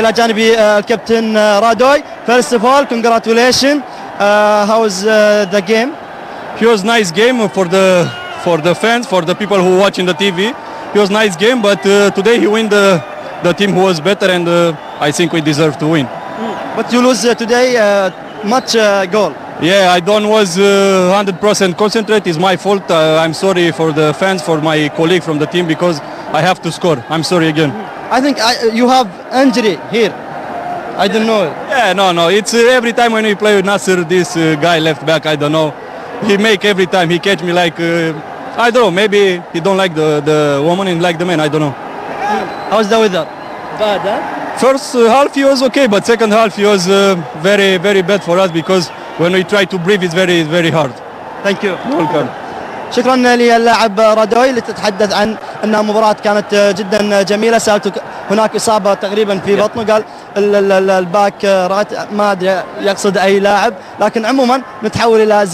إلى جانب الكابتن رادوي. First of all, congratulations. How was the game? It was nice game for the fans, for the people who watch in the TV. It was nice game, but today he win the team who was better, and I think we deserve to win. But you lose today much goal. Yeah, I don't was 100% concentrate. It's my fault. I'm sorry for the fans, for my colleague from the team, because I have to score. I'm sorry again. I think you have injury here. I don't know. Yeah, no. It's every time when we play with Nasser, this guy left back, I don't know. He make every time. He catch me like, I don't know, maybe he don't like the woman and like the man, I don't know. How's the weather? Bad, huh? First half he was okay, but second half he was very, very bad for us, because when we try to breathe it's very, very hard. Thank you. Welcome. شكرا للاعب رادوي اللي تتحدث عن انها مباراة كانت جدا جميلة. سألته هناك اصابة تقريبا في بطنه، قال الباك رات، ما ادري يقصد اي لاعب، لكن عموما نتحول الى